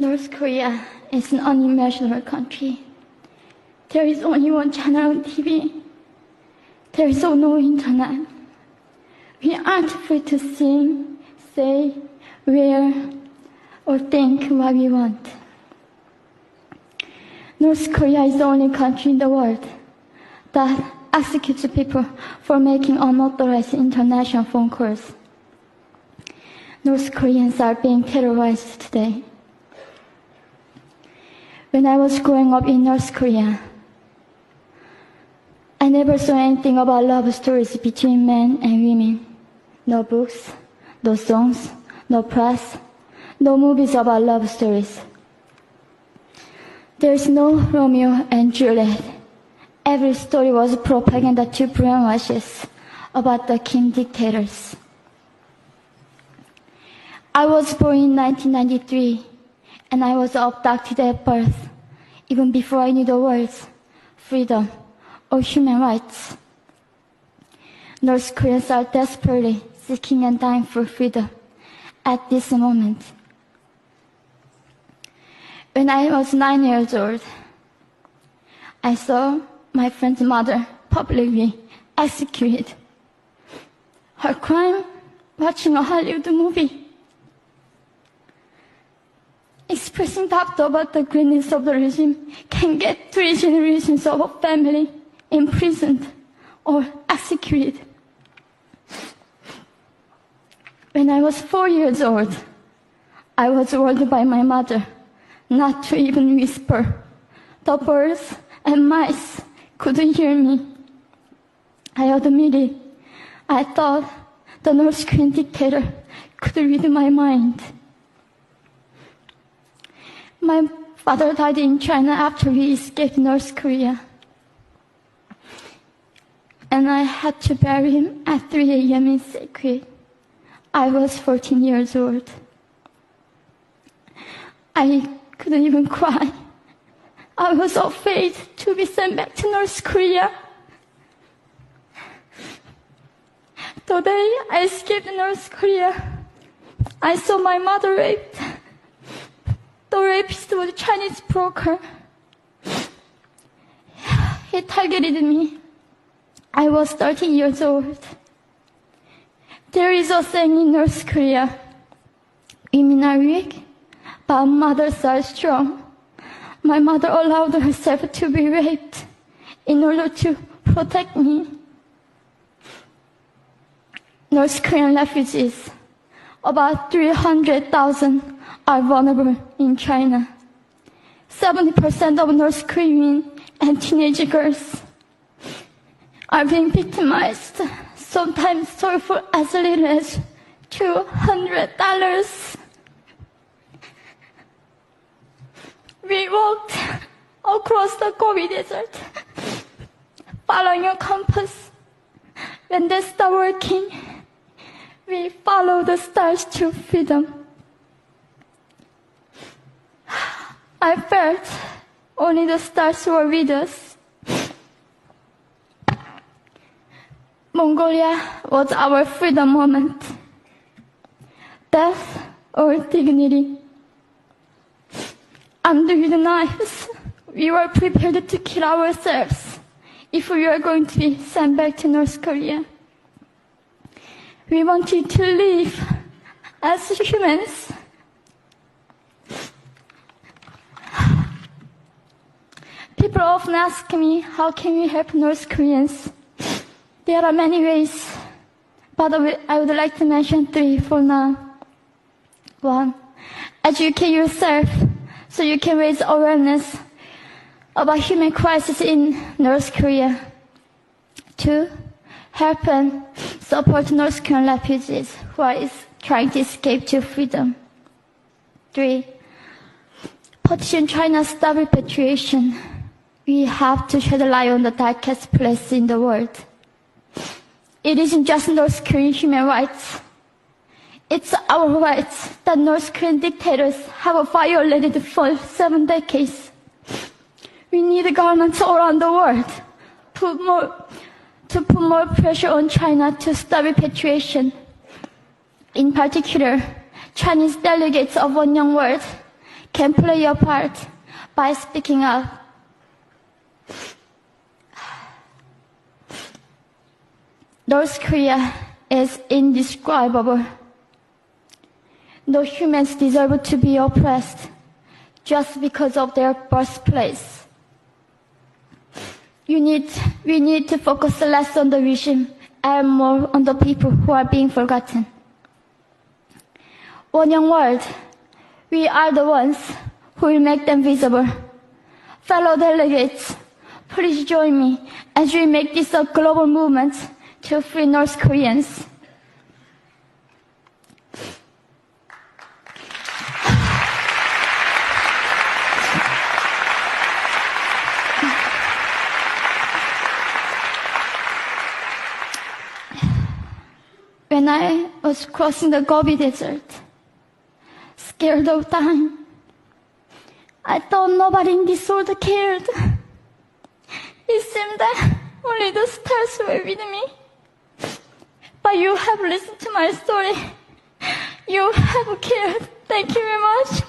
North Korea is an unimaginable country. There is only one channel on TV. There is no internet. We aren't free to sing, say, wear, or think what we want. North Korea is the only country in the world that executes people for making unauthorized international phone calls. North Koreans are being terrorized today. When I was growing up in North Korea, I never saw anything about love stories between men and women. No books, no songs, no press, no movies about love stories. There is no Romeo and Juliet. Every story was propaganda to brainwash us about the Kim dictators. I was born in 1993, and I was abducted at birth, even before I knew the words freedom or human rights. North Koreans are desperately seeking and dying for freedom at this moment. When I was 9 years old, I saw my friend's mother publicly executed. Her crime? Watching a Hollywood movie. Expressing doubt about the greatness of the regime can get 3 generations of a family imprisoned or executed. When I was 4 years old, I was warned by my mother not to even whisper. The birds and mice couldn't hear me. I admit it. I thought the North Korean dictator could read my mind. My father died in China after he escaped North Korea. And I had to bury him at 3 a.m. in secret. I was 14 years old. I couldn't even cry. I was afraid to be sent back to North Korea. The day I escaped North Korea, I saw my mother raped. The rapist was a Chinese broker. He targeted me. I was 13 years old. There is a saying in North Korea, women are weak, but mothers are strong. My mother allowed herself to be raped in order to protect me. North Korean refugees, about 300,000, are vulnerable in China. 70% of North Korean and teenage girls are being victimized, sometimes sold for as little as $200. We walked across the Gobi Desert, following a compass. When they stopped working, we followed the stars to freedom. I felt only the stars were with us. Mongolia was our freedom moment. Death or dignity. Under the knives, we were prepared to kill ourselves if we were going to be sent back to North Korea. We wanted to live as humans. People often ask me, how can we help North Koreans? There are many ways, but I would like to mention 3 for now. 1, educate yourself so you can raise awareness about human crisis in North Korea. 2, help and support North Korean refugees who are trying to escape to freedom. 3, petition China stop repatriation. We have to shed a light on the darkest place in the world. It isn't just North Korean human rights. It's our rights that North Korean dictators have violated for 7 decades. We need governments all around the world to put more pressure on China to stop repatriation. In particular, Chinese delegates of One Young World can play your part by speaking up. North Korea is indescribable. No humans deserve to be oppressed just because of their birthplace. We need to focus less on the regime and more on the people who are being forgotten. One young world, we are the ones who will make them visible. Fellow delegates, please join me as we make this a global movement to free North Koreans. When I was crossing the Gobi Desert, scared of dying, I thought nobody in this world cared. It seemed that only the stars were with me. But you have listened to my story. You have cared. Thank you very much.